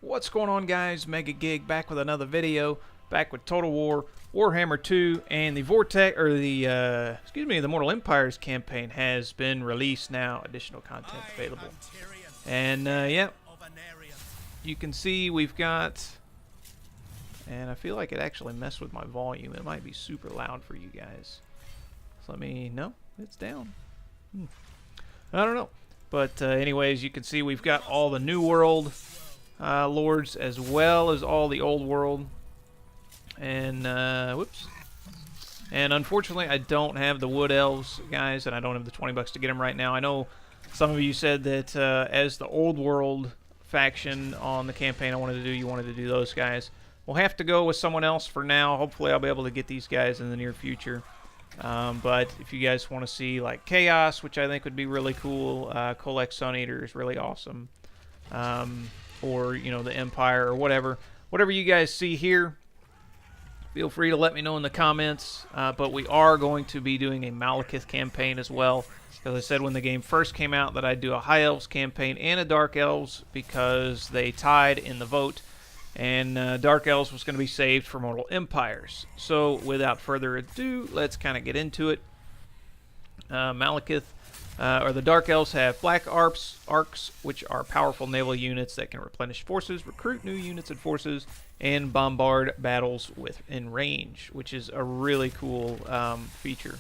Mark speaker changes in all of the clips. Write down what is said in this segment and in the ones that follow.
Speaker 1: What's going on, guys? Mega Gig back with another video, back with Total War, Warhammer 2, and the the Mortal Empires campaign has been released now. Additional content available. And yeah, you can see we've got, and I feel like it actually messed with my volume. It might be super loud for you guys. So let me, no, it's down. I don't know. But anyways, you can see we've got all the New World lords as well as all the Old World. And whoops. And unfortunately, I don't have the Wood Elves, guys, and I don't have the 20 bucks to get them right now. I know some of you said that as the Old World faction on the campaign I wanted to do, you wanted to do those guys. We'll have to go with someone else for now. Hopefully, I'll be able to get these guys in the near future. But if you guys want to see like Chaos, which I think would be really cool, Kolek Sun Eater is really awesome, or you know, the Empire or whatever you guys see here, feel free to let me know in the comments. But we are going to be doing a Malekith campaign as well, because I said when the game first came out that I'd do a High Elves campaign and a Dark Elves because they tied in the vote. And Dark Elves was going to be saved for Mortal Empires. So without further ado, let's kind of get into it. Malekith, or the Dark Elves, have Black Arcs, which are powerful naval units that can replenish forces, recruit new units and forces, and bombard battles within range, which is a really cool feature.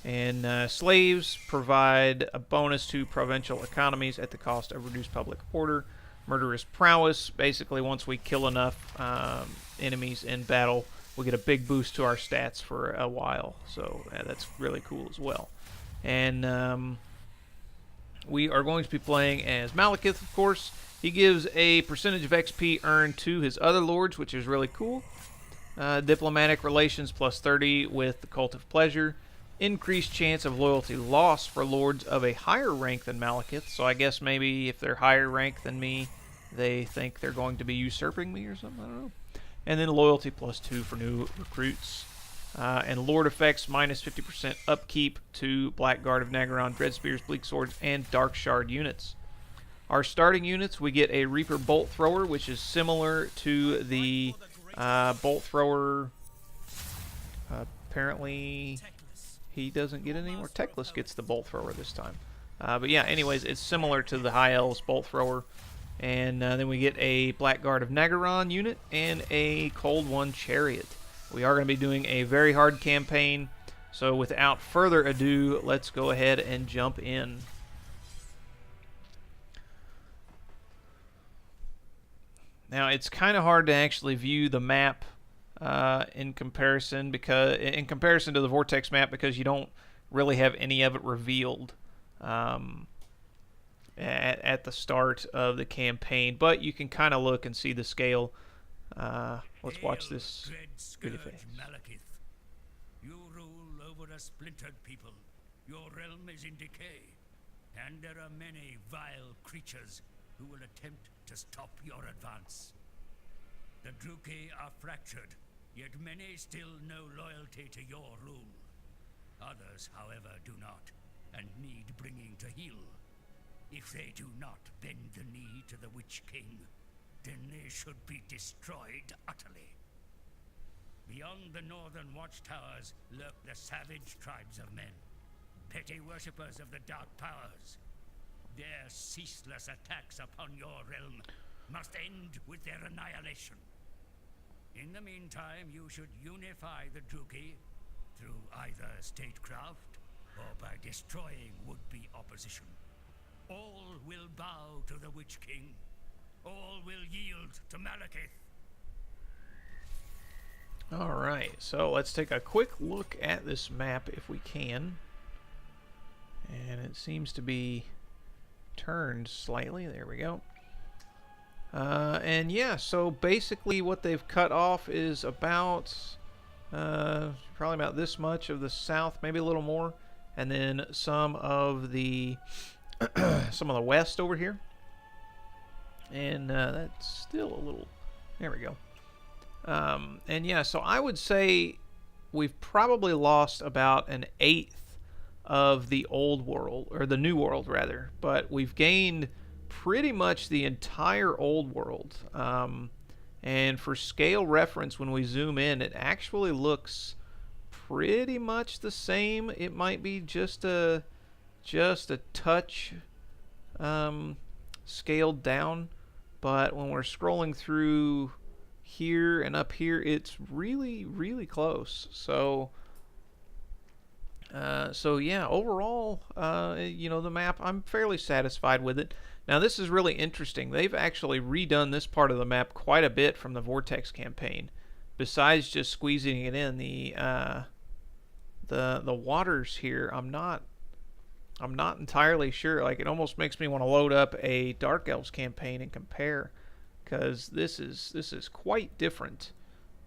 Speaker 1: And Slaves provide a bonus to provincial economies at the cost of reduced public order. Murderous Prowess, basically once we kill enough enemies in battle, we get a big boost to our stats for a while. So that's really cool as well. And we are going to be playing as Malekith, of course. He gives a percentage of XP earned to his other lords, which is really cool. Diplomatic relations plus 30 with the Cult of Pleasure. Increased chance of loyalty loss for lords of a higher rank than Malekith. So I guess maybe if they're higher rank than me, they think they're going to be usurping me or something. I don't know. And then loyalty plus 2 for new recruits. And lord effects minus 50% upkeep to Blackguard of Nagaron, Dread Spears, Bleak Swords, and Dark Shard units. Our starting units, we get a Reaper Bolt Thrower, which is similar to the Bolt Thrower. Apparently he doesn't get it anymore. Teclis gets the Bolt Thrower this time. But yeah, anyways, it's similar to the High Elves Bolt Thrower. And then we get a Blackguard of Nagaron unit and a Cold One Chariot. We are going to be doing a very hard campaign. So without further ado, let's go ahead and jump in. Now, it's kind of hard to actually view the map in comparison to the Vortex map, because you don't really have any of it revealed at the start of the campaign, but you can kind of look and see the scale. Let's watch this pretty face.
Speaker 2: Malekith, you rule over a splintered people. Your realm is in decay, and there are many vile creatures who will attempt to stop your advance. The Druki are fractured, yet many still know loyalty to your rule. Others, however, do not, and need bringing to heel. If they do not bend the knee to the Witch King, then they should be destroyed utterly. Beyond the northern watchtowers lurk the savage tribes of men, petty worshippers of the dark powers. Their ceaseless attacks upon your realm must end with their annihilation. In the meantime, you should unify the Druki through either statecraft or by destroying would-be opposition. All will bow to the Witch King. All will yield to Malekith.
Speaker 1: Alright, so let's take a quick look at this map if we can. And it seems to be turned slightly. There we go. And yeah, so basically what they've cut off is about probably about this much of the south, maybe a little more, and then some of the west over here. And that's still a little, there we go. And yeah, so I would say we've probably lost about an eighth of the old world, or the new world rather, but we've gained pretty much the entire old world. And for scale reference, when we zoom in, it actually looks pretty much the same. It might be just a touch scaled down, but when we're scrolling through here and up here, it's really close. So yeah, overall, you know, the map, I'm fairly satisfied with it. Now this is really interesting. They've actually redone this part of the map quite a bit from the Vortex campaign. Besides just squeezing it in, the waters here, I'm not entirely sure. Like, it almost makes me want to load up a Dark Elves campaign and compare, because this is quite different.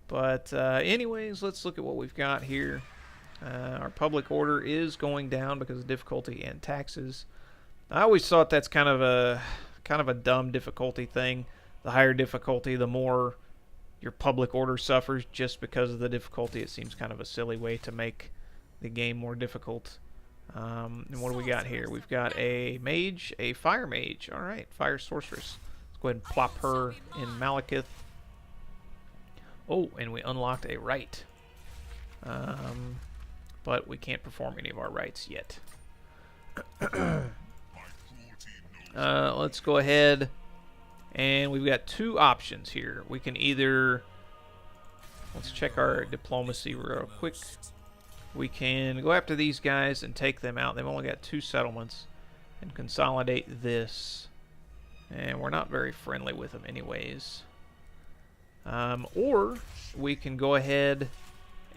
Speaker 1: But anyways, let's look at what we've got here. Our public order is going down because of difficulty and taxes. I always thought that's kind of a dumb difficulty thing. The higher difficulty, the more your public order suffers just because of the difficulty. It seems kind of a silly way to make the game more difficult. And what do we got here? We've got a mage, a fire mage. All right, fire sorceress. Let's go ahead and plop her in Malekith. Oh, and we unlocked a rite. But we can't perform any of our rites yet. Let's go ahead, and we've got two options here. We can either, let's check our diplomacy real quick. We can go after these guys and take them out. They've only got 2 settlements, and consolidate this. And we're not very friendly with them anyways. Or we can go ahead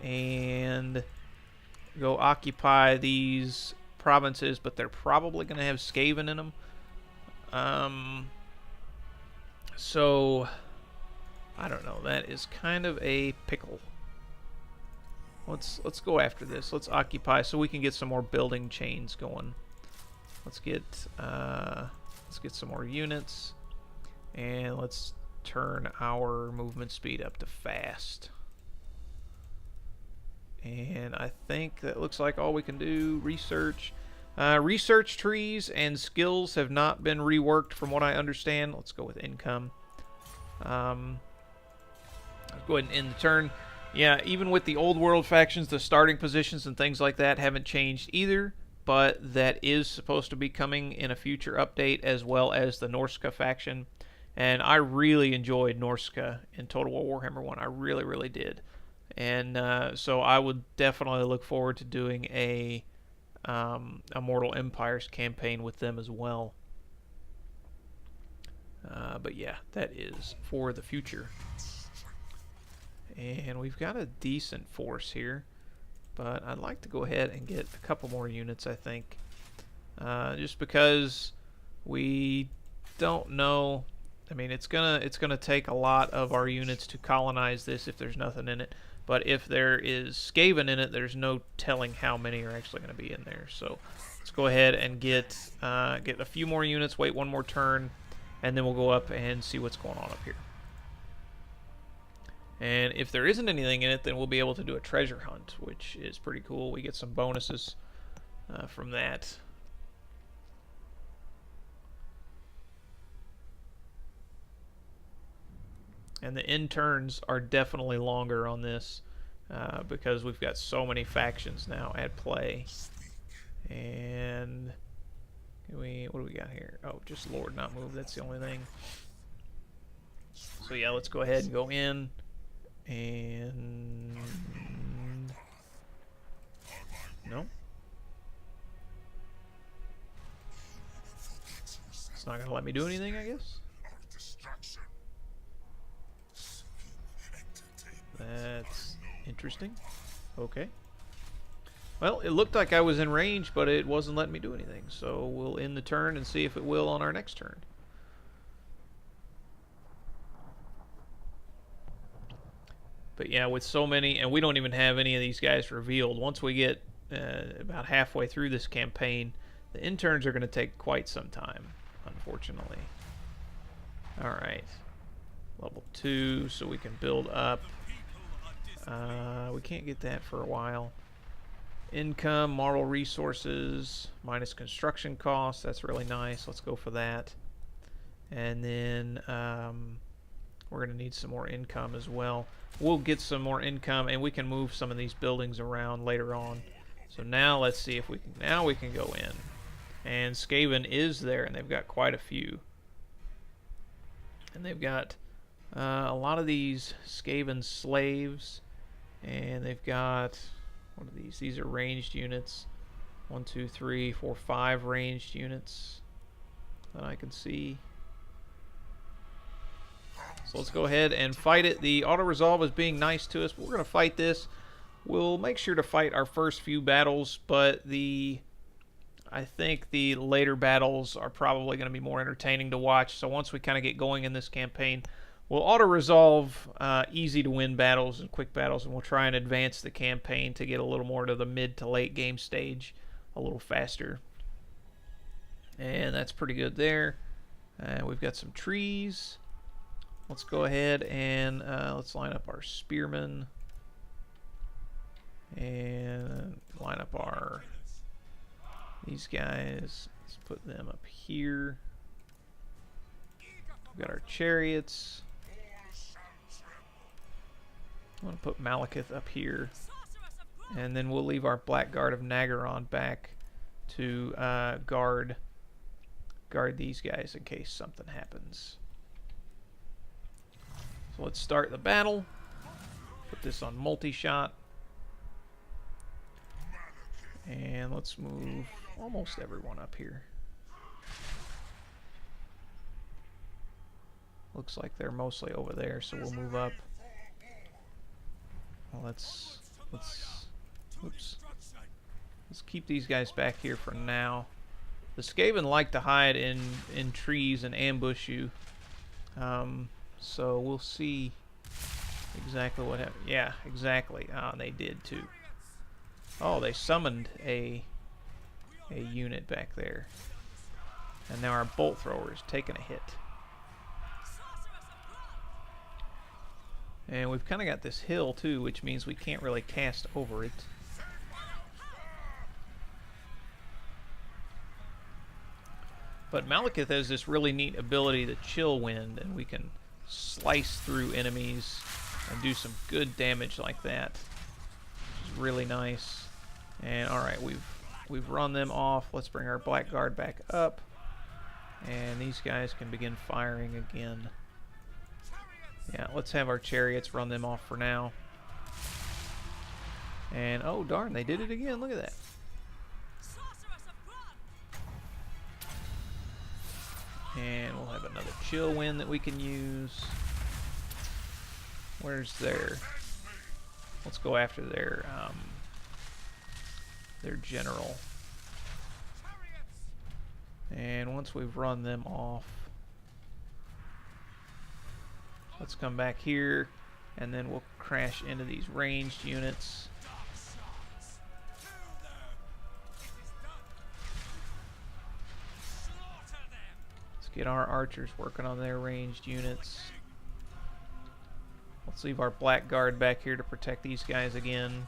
Speaker 1: and go occupy these provinces, but they're probably going to have Skaven in them. So I don't know. That is kind of a pickle. Let's go after this. Let's occupy so we can get some more building chains going. Let's get some more units, and let's turn our movement speed up to fast. And I think that looks like all we can do. Research. Research trees and skills have not been reworked from what I understand. Let's go with income. Let's go ahead and end the turn. Yeah, even with the old world factions, the starting positions and things like that haven't changed either, but that is supposed to be coming in a future update, as well as the Norska faction. And I really enjoyed Norska in Total War Warhammer 1. I really did. And so I would definitely look forward to doing a Mortal Empires campaign with them as well. But yeah, that is for the future. And we've got a decent force here, but I'd like to go ahead and get a couple more units, I think. Just because we don't know. I mean, it's gonna take a lot of our units to colonize this if there's nothing in it. But if there is Skaven in it, there's no telling how many are actually going to be in there. So let's go ahead and get a few more units, wait one more turn, and then we'll go up and see what's going on up here. And if there isn't anything in it, then we'll be able to do a treasure hunt, which is pretty cool. We get some bonuses from that. And the end turns are definitely longer on this because we've got so many factions now at play. And what do we got here? Oh, just Lord not move. That's the only thing. So yeah, let's go ahead and go in. And no, it's not gonna let me do anything, I guess. That's interesting. Okay. Well, it looked like I was in range, but it wasn't letting me do anything. So we'll end the turn and see if it will on our next turn. But yeah, with so many, and we don't even have any of these guys revealed. Once we get about halfway through this campaign, the interns are going to take quite some time, unfortunately. Alright. Level 2, so we can build up. We can't get that for a while. Income, moral resources, minus construction costs. That's really nice. Let's go for that. And then we're going to need some more income as well. We'll get some more income, and we can move some of these buildings around later on. So now let's see if we can. Now we can go in. And Skaven is there, and they've got quite a few. And they've got a lot of these Skaven slaves. And they've got, what are these? These are ranged units. 1, 2, 3, 4, 5 ranged units that I can see. So let's go ahead and fight it. The auto-resolve is being nice to us, but we're going to fight this. We'll make sure to fight our first few battles, but I think the later battles are probably going to be more entertaining to watch. So once we kind of get going in this campaign, we'll auto-resolve easy to win battles and quick battles, and we'll try and advance the campaign to get a little more to the mid to late game stage a little faster. And that's pretty good there. We've got some trees. Let's go ahead and let's line up our spearmen and line up these guys. Let's put them up here. We've got our chariots. I'm going to put Malekith up here, and then we'll leave our Blackguard of Nagaron back to guard these guys in case something happens. So let's start the battle. Put this on multi-shot. And let's move almost everyone up here. Looks like they're mostly over there, so we'll move up. Well, let's keep these guys back here for now. The Skaven like to hide in trees and ambush you. So we'll see exactly what happened. Yeah, exactly. And they did too. Oh, they summoned a unit back there. And now our bolt thrower is taking a hit. And we've kind of got this hill too, which means we can't really cast over it. But Malekith has this really neat ability to chill wind, and we can slice through enemies and do some good damage like that, which is really nice. And alright, we've run them off. Let's bring our Blackguard back up, and these guys can begin firing again. Yeah, let's have our chariots run them off for now. And oh darn, they did it again. Look at that. And we'll have another chill wind that we can use. Where's their... Let's go after their general. And once we've run them off, let's come back here, and then we'll crash into these ranged units. Get our archers working on their ranged units. Let's leave our Blackguard back here to protect these guys again.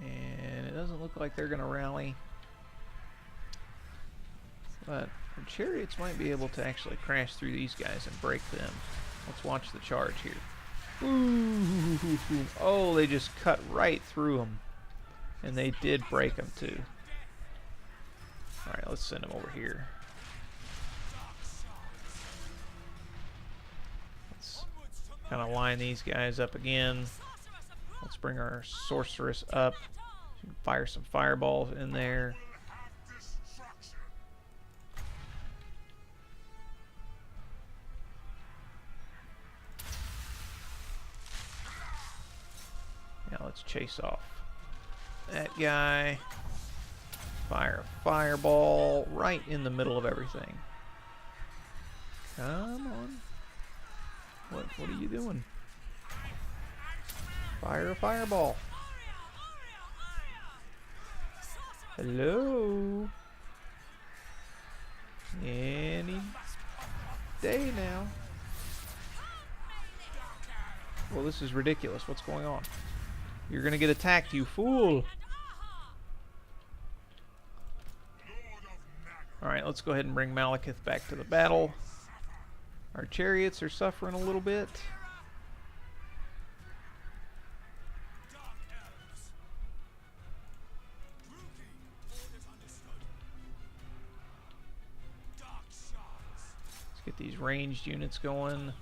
Speaker 1: And it doesn't look like they're going to rally. But our chariots might be able to actually crash through these guys and break them. Let's watch the charge here. Ooh, oh, they just cut right through them. And they did break them too. Alright, let's send them over here. Let's kind of line these guys up again. Let's bring our sorceress up. Fire some fireballs in there. Now let's chase off that guy. Fire a fireball right in the middle of everything. Come on. What are you doing? Fire a fireball. Hello. Any day now. Well, this is ridiculous. What's going on? You're gonna get attacked, you fool! Alright, let's go ahead and bring Malekith back to the battle. Our chariots are suffering a little bit. Let's get these ranged units going.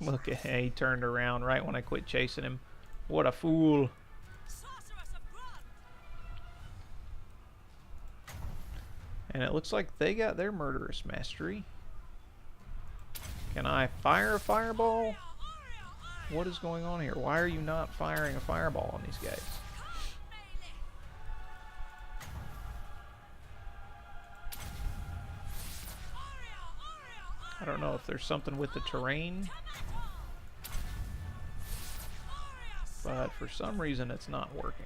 Speaker 1: Look at him, he turned around right when I quit chasing him. What a fool. And it looks like they got their murderous mastery. Can I fire a fireball? What is going on here? Why are you not firing a fireball on these guys? I don't know if there's something with the terrain, but for some reason it's not working.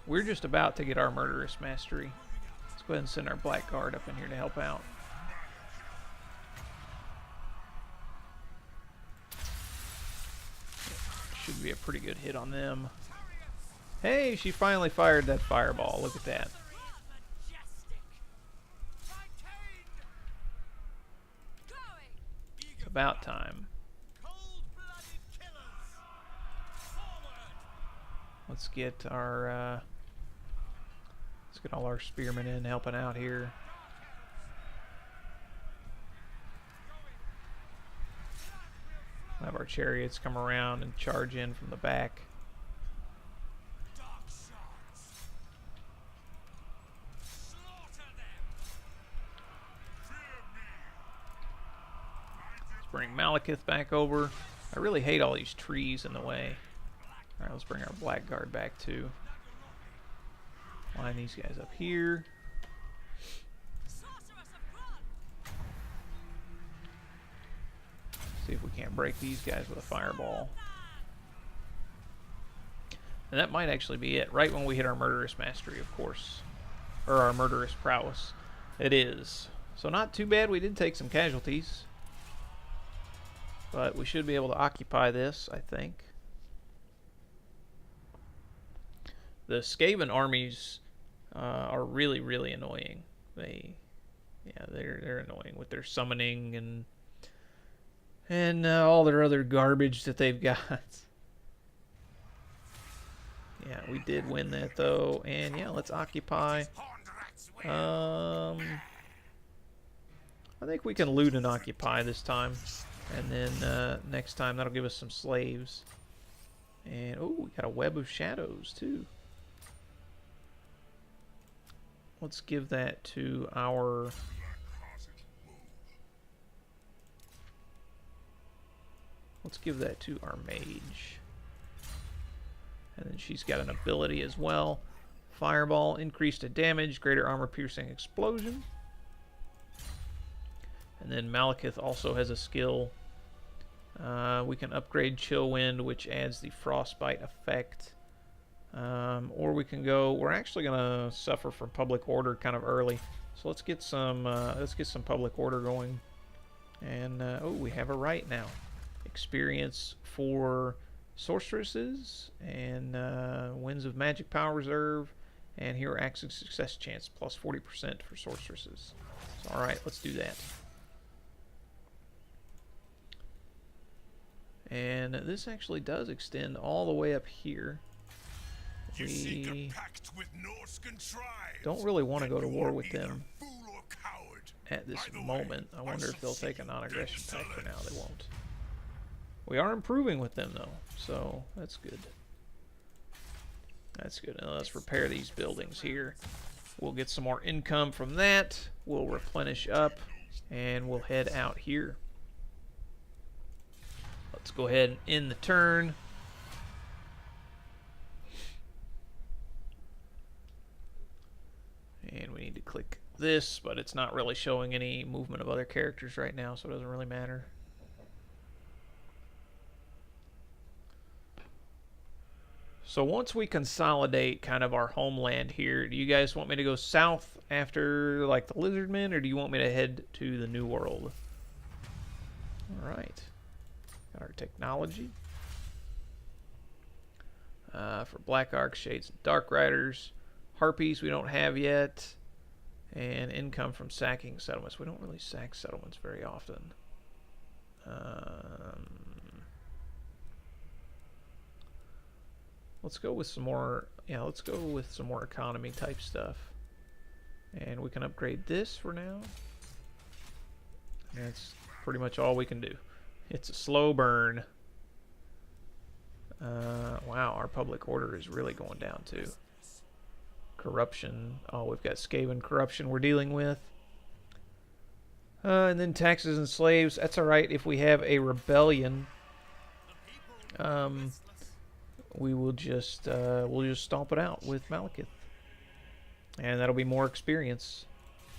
Speaker 1: We're just about to get our murderous mastery. Let's go ahead and send our black guard up in here to help out. Should be a pretty good hit on them. Hey, she finally fired that fireball. Look at that. It's about time. Let's get our let's get all our spearmen in helping out here. We'll have our chariots come around and charge in from the back. Let's bring Malekith back over. I really hate all these trees in the way. Alright, let's bring our black guard back too. Line these guys up here. See if we can't break these guys with a fireball. And that might actually be it. Right when we hit our murderous mastery, of course. Or our murderous prowess. It is. So not too bad. We did take some casualties. But we should be able to occupy this, I think. The Skaven armies are really, really annoying. They're annoying with their summoning and all their other garbage that they've got. Yeah, we did win that though, and yeah, let's occupy. I think we can loot and occupy this time, and then next time that'll give us some slaves. And oh, we got a web of shadows too. Let's give that to our mage. And then she's got an ability as well. Fireball, increased to damage, greater armor piercing explosion. And then Malekith also has a skill. We can upgrade Chill Wind, which adds the frostbite effect. Or we can go, we're actually going to suffer from public order kind of early. So let's get some public order going. And, oh, we have a right now. Experience for sorceresses, and Winds of Magic Power Reserve, and Hero Action Success Chance, plus 40% for sorceresses. So, alright, let's do that. And this actually does extend all the way up here. We don't really want to go to war with them at this moment. I wonder if they'll take a non-aggression pact for now. They won't. We are improving with them though, so that's good. That's good. Now let's repair these buildings here. We'll get some more income from that. We'll replenish up, and we'll head out here. Let's go ahead and end the turn. And we need to click this, but it's not really showing any movement of other characters right now, so it doesn't really matter. So once we consolidate kind of our homeland here, do you guys want me to go south after like the Lizardmen, or do you want me to head to the New World? All right, got our technology. For Black Ark, Shades, and Dark Riders. Harpies we don't have yet. And income from sacking settlements. We don't really sack settlements very often. Let's go with some more, yeah, let's go with some more economy type stuff. And we can upgrade this for now. And that's pretty much all we can do. It's a slow burn. Wow, our public order is really going down too. Corruption. Oh, we've got Skaven corruption we're dealing with. And then taxes and slaves. That's alright if we have a rebellion. We will just we'll just stomp it out with Malekith, and that'll be more experience.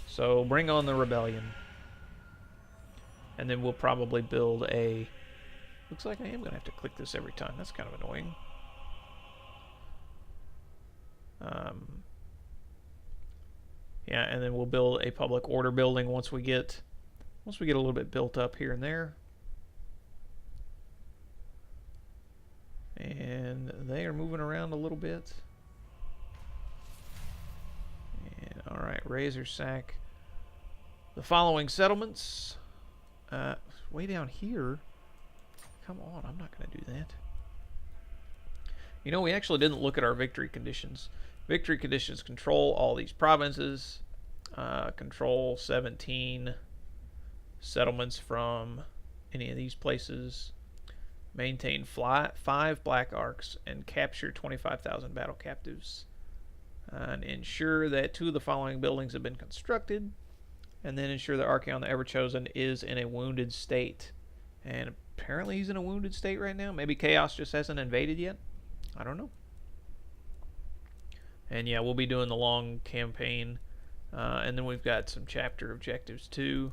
Speaker 1: So bring on the rebellion, and then we'll probably build a. Looks like I am gonna have to click this every time. That's kind of annoying. Yeah, and then we'll build a public order building once we get a little bit built up here and there. And they are moving around a little bit. And alright, razor sack the following settlements. Way down here. Come on, I'm not going to do that. You know, we actually didn't look at our victory conditions. Victory conditions control all these provinces. Control 17 settlements from any of these places. Maintain 5 Black Arks and capture 25,000 battle captives. And ensure that 2 of the following buildings have been constructed. And then ensure that Archeon the Everchosen is in a wounded state. And apparently he's in a wounded state right now. Maybe Chaos just hasn't invaded yet. I don't know. And yeah, we'll be doing the long campaign. And then we've got some chapter objectives too.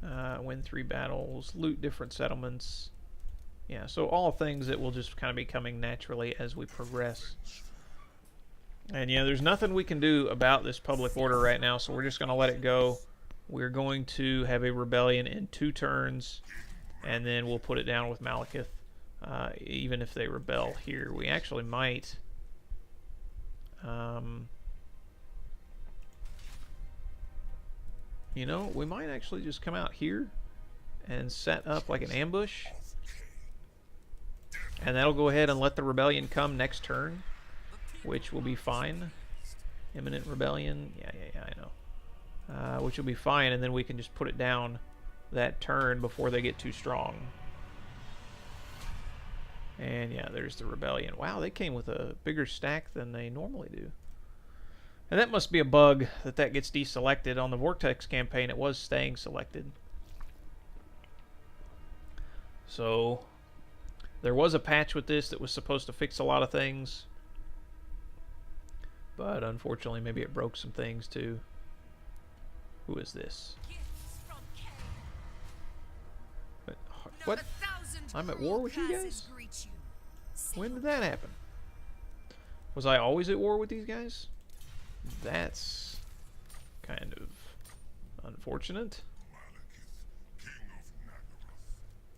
Speaker 1: Win 3 battles, loot different settlements. Yeah, so all things that will just kind of be coming naturally as we progress. And yeah, there's nothing we can do about this public order right now, so we're just going to let it go. We're going to have a rebellion in 2 turns, and then we'll put it down with Malekith. Even if they rebel here, we actually might. You know, we might actually just come out here and set up like an ambush. And that'll go ahead and let the rebellion come next turn, which will be fine. Imminent rebellion, yeah, I know. Which will be fine, and then we can just put it down that turn before they get too strong. And yeah, there's the rebellion. Wow, they came with a bigger stack than they normally do. And that must be a bug that gets deselected. On the Vortex campaign, it was staying selected. So there was a patch with this that was supposed to fix a lot of things. But unfortunately, maybe it broke some things too. Who is this? What? I'm at war with you guys? When did that happen? Was I always at war with these guys? That's kind of unfortunate.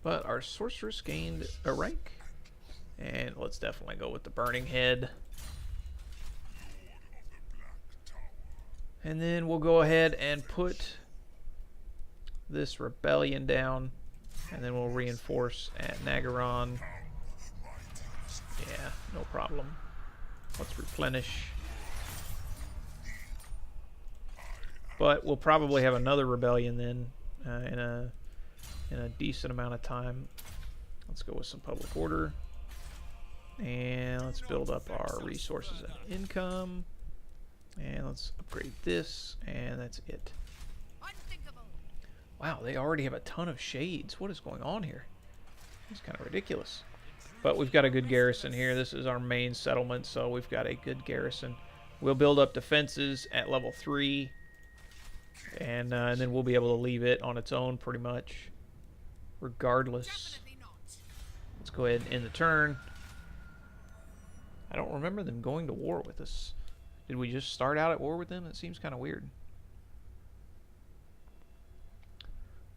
Speaker 1: But our sorceress gained a rank. And let's definitely go with the Burning Head. And then we'll go ahead and put this rebellion down. And then we'll reinforce at Nagaron. Yeah, no problem. Let's replenish. But we'll probably have another rebellion then in a decent amount of time. Let's go with some public order. And let's build up our resources and income. And let's upgrade this, and that's it. Wow, they already have a ton of shades. What is going on here? It's kind of ridiculous. But we've got a good garrison here. This is our main settlement, so we've got a good garrison. We'll build up defenses at level 3. And then we'll be able to leave it on its own pretty much. Regardless. Let's go ahead and end the turn. I don't remember them going to war with us. Did we just start out at war with them? It seems kind of weird.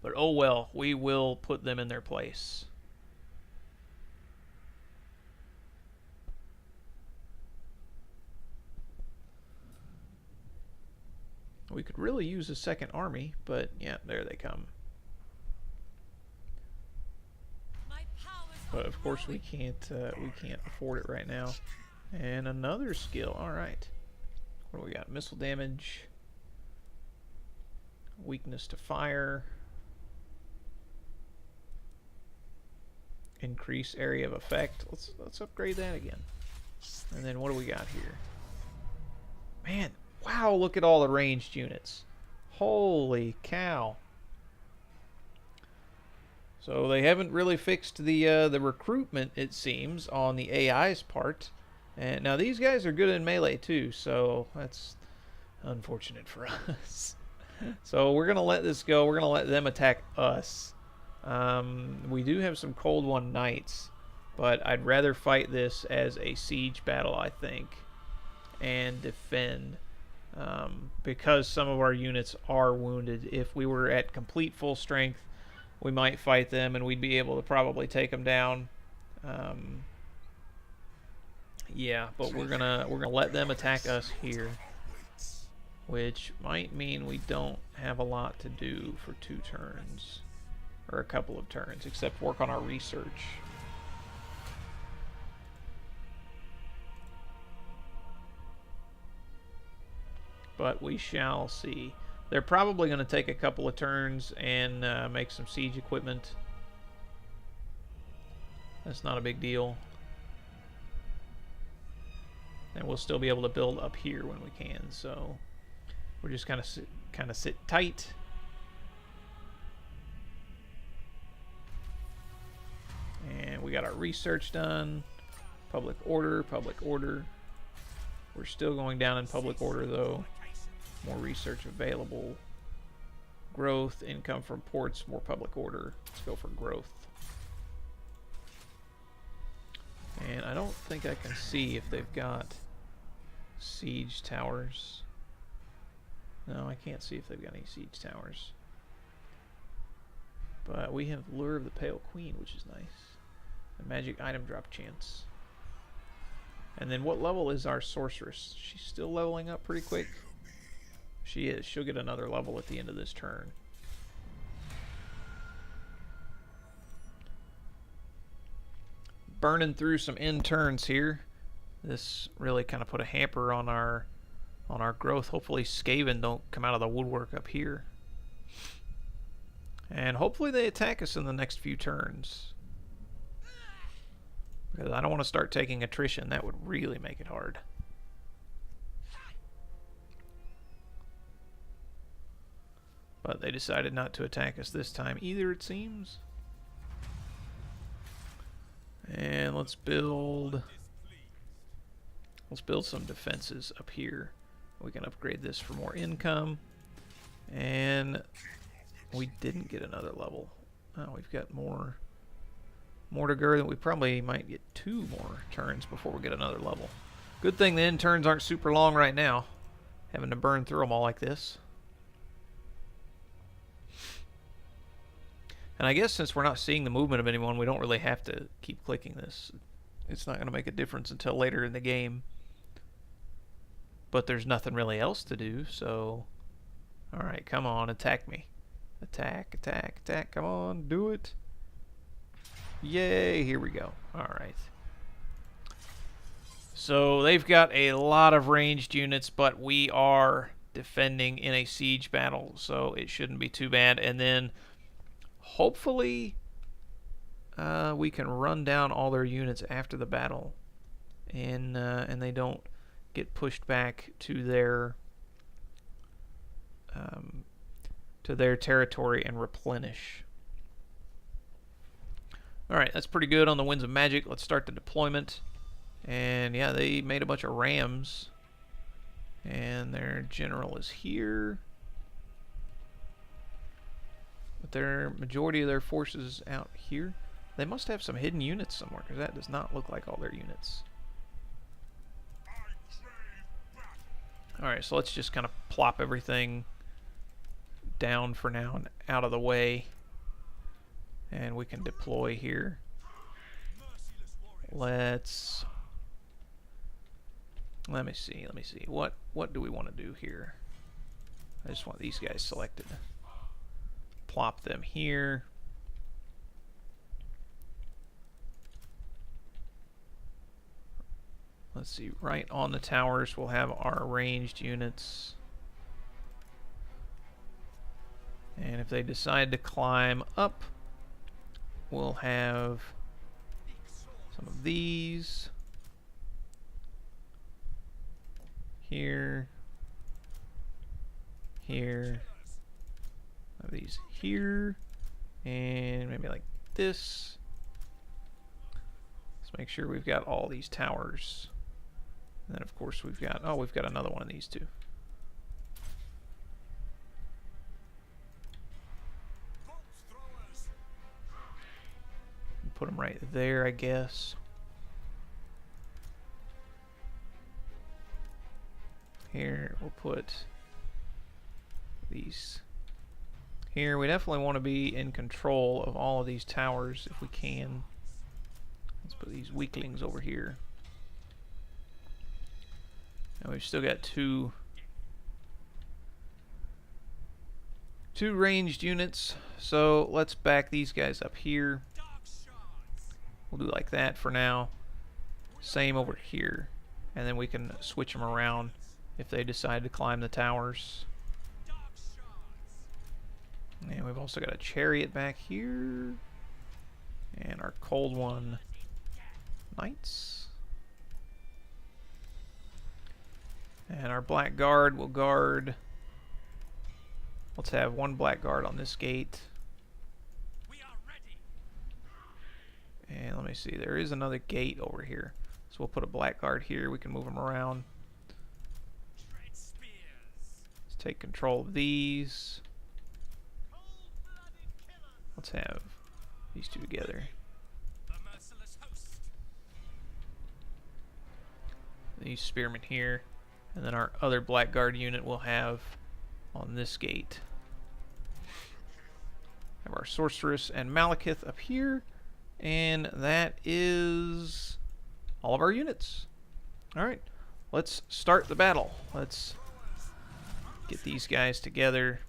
Speaker 1: But oh well, we will put them in their place. We could really use a second army, but yeah, there they come. But of course we can't afford it right now. And another skill. All right. What do we got? Missile damage, weakness to fire, increase area of effect. Let's upgrade that again. And then what do we got here? Man, wow, look at all the ranged units. Holy cow. So they haven't really fixed the recruitment, it seems, on the AI's part. And now these guys are good in melee too, so that's unfortunate for us. So we're gonna let this go. We're gonna let them attack us. We do have some Cold One Knights, but I'd rather fight this as a siege battle, I think, and defend, because some of our units are wounded. If we were at complete full strength, we might fight them and we'd be able to probably take them down. Yeah, but we're gonna let them attack us here, which might mean we don't have a lot to do for 2 turns, or a couple of turns, except work on our research. But we shall see. They're probably going to take a couple of turns and make some siege equipment. That's not a big deal. And we'll still be able to build up here when we can. So we're just kind of sit tight. And we got our research done. Public order, public order. We're still going down in public order though. More research available. Growth, income from ports, more public order. Let's go for growth. And I don't think I can see if they've got siege towers. No, I can't see if they've got any siege towers. But we have Lure of the Pale Queen, which is nice. A magic item drop chance. And then what level is our sorceress? She's still leveling up pretty quick. She is. She'll get another level at the end of this turn. Burning through some end turns here. This really kind of put a hamper on our growth. Hopefully Skaven don't come out of the woodwork up here. And hopefully they attack us in the next few turns. Because I don't want to start taking attrition. That would really make it hard. But they decided not to attack us this time either, it seems. And let's build some defenses up here. We can upgrade this for more income. And we didn't get another level. Oh, we've got more to go. We probably might get 2 more turns before we get another level. Good thing the end turns aren't super long right now, having to burn through them all like this. And I guess since we're not seeing the movement of anyone, we don't really have to keep clicking this. It's not going to make a difference until later in the game. But there's nothing really else to do, so... Alright, come on, attack me. Attack, attack, attack, come on, do it. Yay, here we go. Alright. So they've got a lot of ranged units, but we are defending in a siege battle, so it shouldn't be too bad. And then hopefully we can run down all their units after the battle, and they don't get pushed back to their territory and replenish. Alright, that's pretty good on the Winds of Magic. Let's start the deployment. And yeah, they made a bunch of rams. And their general is here. But their majority of their forces out here. They must have some hidden units somewhere, because that does not look like all their units. Alright, so let's just kind of plop everything down for now and out of the way. And we can deploy here. Let me see. What do we want to do here? I just want these guys selected. Plop them here. Let's see, right on the towers we'll have our ranged units. And if they decide to climb up, we'll have some of these here, here, of these here, and maybe like this. Let's make sure we've got all these towers. And then of course we've got, oh, we've got another one of these too. Put them right there, I guess. Here, we'll put these here. We definitely want to be in control of all of these towers if we can. Let's put these weaklings over here. And we've still got two ranged units, so let's back these guys up here. We'll do like that for now. Same over here, and then we can switch them around if they decide to climb the towers. And we've also got a chariot back here, and our cold one knights. And our black guard will guard. Let's have one black guard on this gate. And let me see, there is another gate over here. So we'll put a black guard here. We can move them around. Let's take control of these. Let's have these two together. These spearmen here. And then our other black guard unit we'll have on this gate. Have our sorceress and Malekith up here. And that is all of our units. Alright, let's start the battle. Let's get these guys together.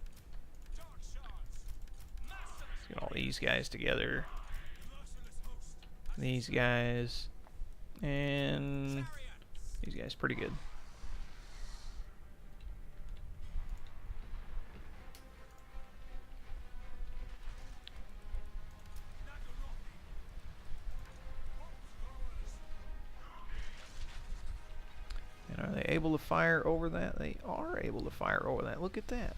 Speaker 1: Let's get all these guys together. These guys. And these guys pretty good. Are they able to fire over that? They are able to fire over that. Look at that.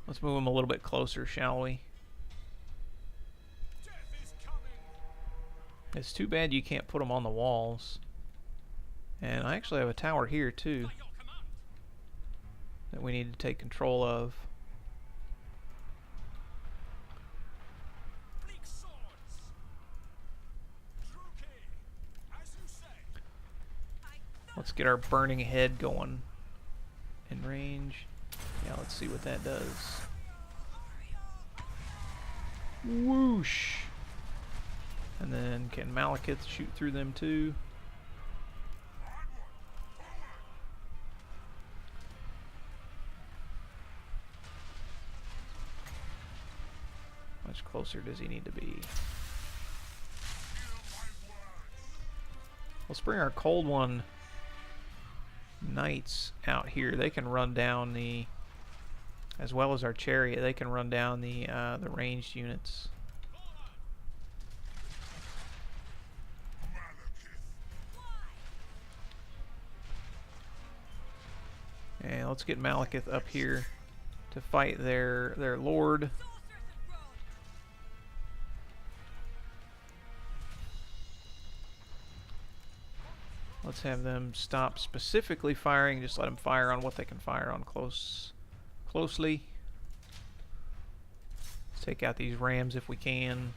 Speaker 1: Let's move them a little bit closer, shall we? It's too bad you can't put them on the walls. And I actually have a tower here too that we need to take control of. Let's get our burning head going in range. Yeah, let's see what that does. Whoosh! And then can Malekith shoot through them too? How much closer does he need to be? Let's bring our cold one knights out here. They can run down the, as well as our chariot, they can run down the ranged units. And let's get Malekith up here to fight their lord. Let's have them stop specifically firing. Just let them fire on what they can fire on closely. Let's take out these rams if we can.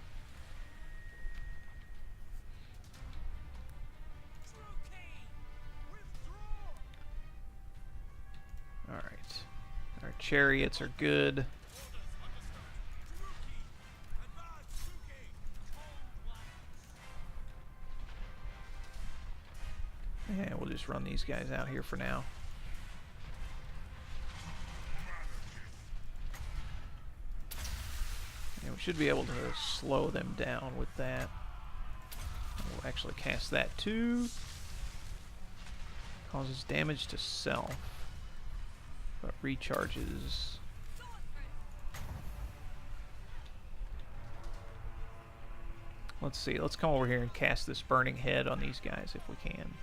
Speaker 1: chariots are good. Yeah, we'll just run these guys out here for now. And we should be able to slow them down with that. We'll actually cast that too. Causes damage to self, but recharges. Let's see, let's come over here and cast this burning head on these guys if we can.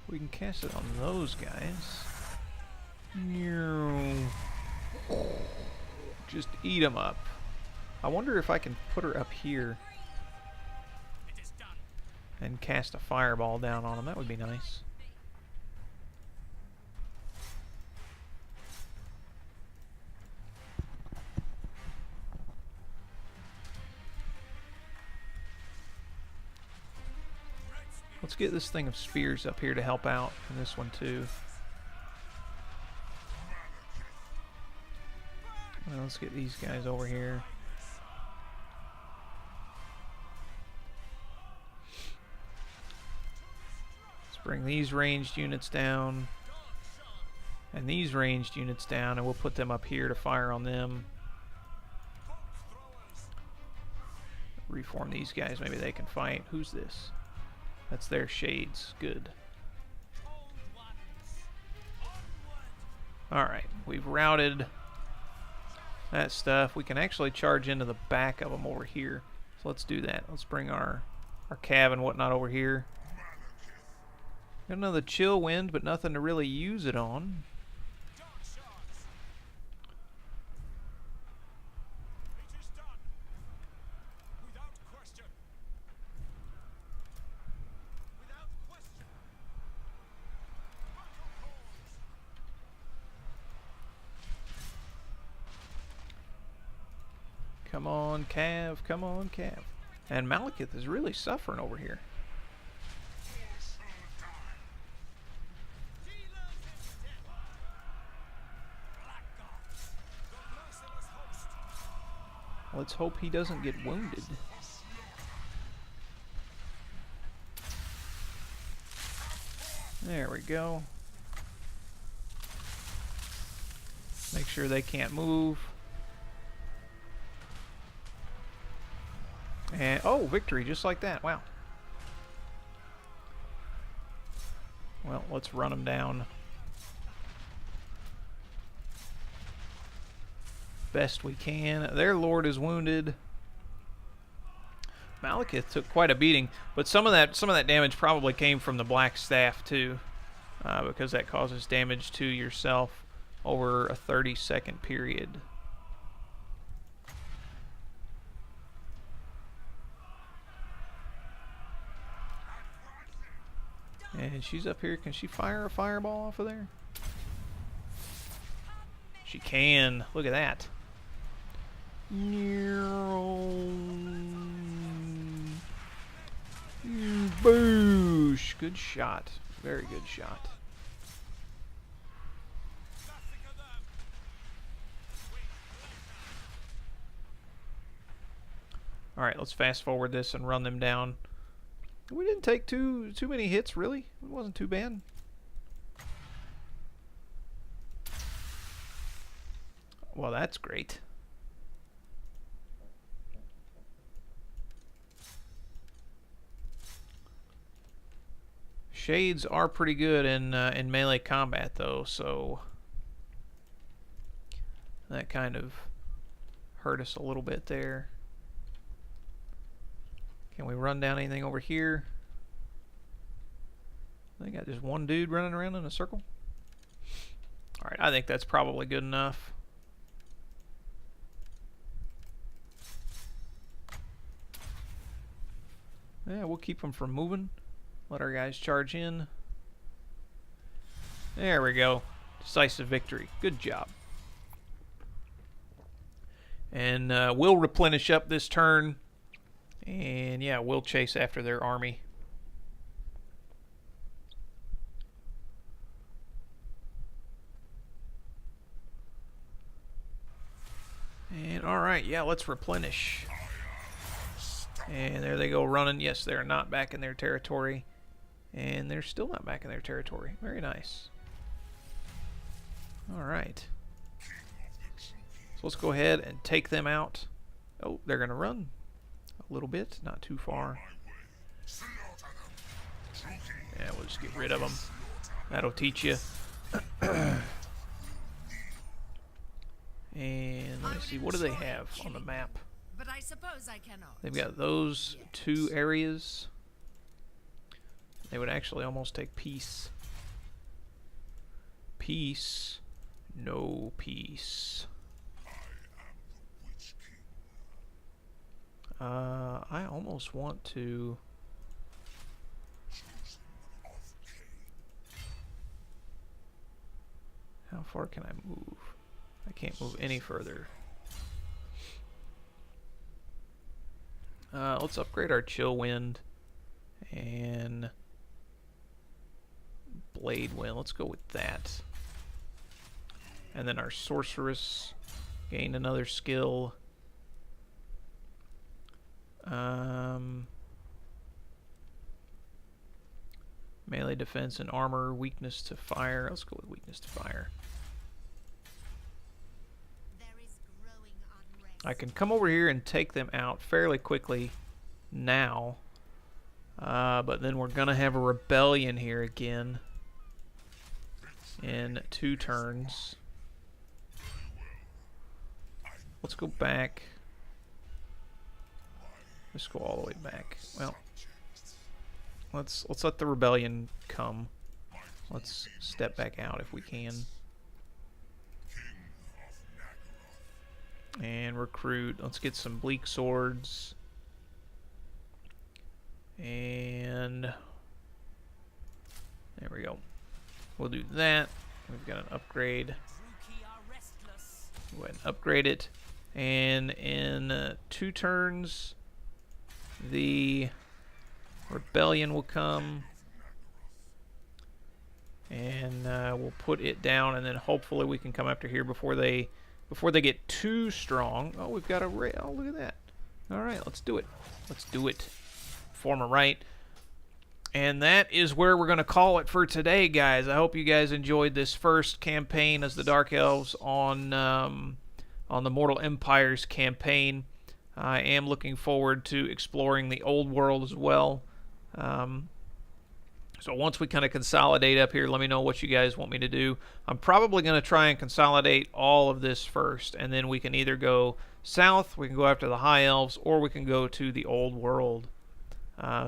Speaker 1: We can cast it on those guys. Just eat them up. I wonder if I can put her up here and cast a fireball down on them. That would be nice. Let's get this thing of spears up here to help out, and this one too. Well, let's get these guys over here. Let's bring these ranged units down, and these ranged units down, and we'll put them up here to fire on them. Reform these guys, maybe they can fight. Who's this? That's their shades. Good. Alright, we've routed that stuff. We can actually charge into the back of them over here. So let's do that. Let's bring our cav and whatnot over here. Got another chill wind, but nothing to really use it on. Come on, Cav. Come on, Cav. And Malekith is really suffering over here. Let's hope he doesn't get wounded. There we go. Make sure they can't move. And oh, victory just like that. Wow. Well, let's run them down best we can. Their lord is wounded. Malekith took quite a beating, but some of that damage probably came from the black staff too, because that causes damage to yourself over a 30-second period. And she's up here. Can she fire a fireball off of there? She can. Look at that. Boosh. Good shot. Very good shot. Alright, let's fast forward this and run them down. We didn't take too many hits, really. It wasn't too bad. Well, that's great. Shades are pretty good in melee combat, though, so that kind of hurt us a little bit there. Can we run down anything over here? They got just one dude running around in a circle. Alright, I think that's probably good enough. Yeah, we'll keep them from moving. Let our guys charge in. There we go. Decisive victory. Good job. And we'll replenish up this turn. And yeah, we'll chase after their army. And alright, yeah, let's replenish. And there they go running. Yes, they're not back in their territory. And they're still not back in their territory. Very nice. Alright. So let's go ahead and take them out. Oh, they're going to run a little bit, not too far. Yeah, we'll just get rid of them. That'll teach you. And let me see, what do they have on the map?
Speaker 3: But I suppose I cannot.
Speaker 1: They've got those two areas. They would actually almost take peace. Peace. No peace. I almost want to... How far can I move? I can't move any further. Let's upgrade our chill wind and blade wind. Let's go with that. And then our sorceress gained another skill. Melee defense and armor, weakness to fire. Let's go with weakness to fire. I can come over here and take them out fairly quickly now. But then we're going to have a rebellion here again in 2 turns. Let's go back. Let's go all the way back. Well, let's let the rebellion come. Let's step back out if we can. And recruit. Let's get some bleak swords. And there we go. We'll do that. We've got an upgrade. Go ahead and upgrade it. And in 2 turns, the rebellion will come. And we'll put it down, and then hopefully we can come after here before they get too strong. Oh, we've got a oh, look at that. All right, let's do it. Let's do it. Form a right. And that is where we're going to call it for today, guys. I hope you guys enjoyed this first campaign as the Dark Elves on the Mortal Empires campaign. I am looking forward to exploring the old world as well. So once we kind of consolidate up here, let me know what you guys want me to do. I'm probably going to try and consolidate all of this first, and then we can either go south, we can go after the High Elves, or we can go to the old world.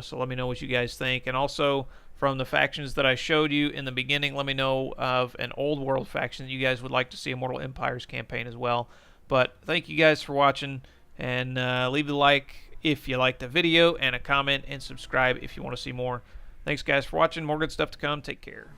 Speaker 1: So let me know what you guys think. And also, from the factions that I showed you in the beginning, let me know of an old world faction that you guys would like to see a Mortal Empires campaign as well. But thank you guys for watching, and leave a like if you liked the video, and a comment, and subscribe if you want to see more. Thanks, guys, for watching. More good stuff to come. Take care.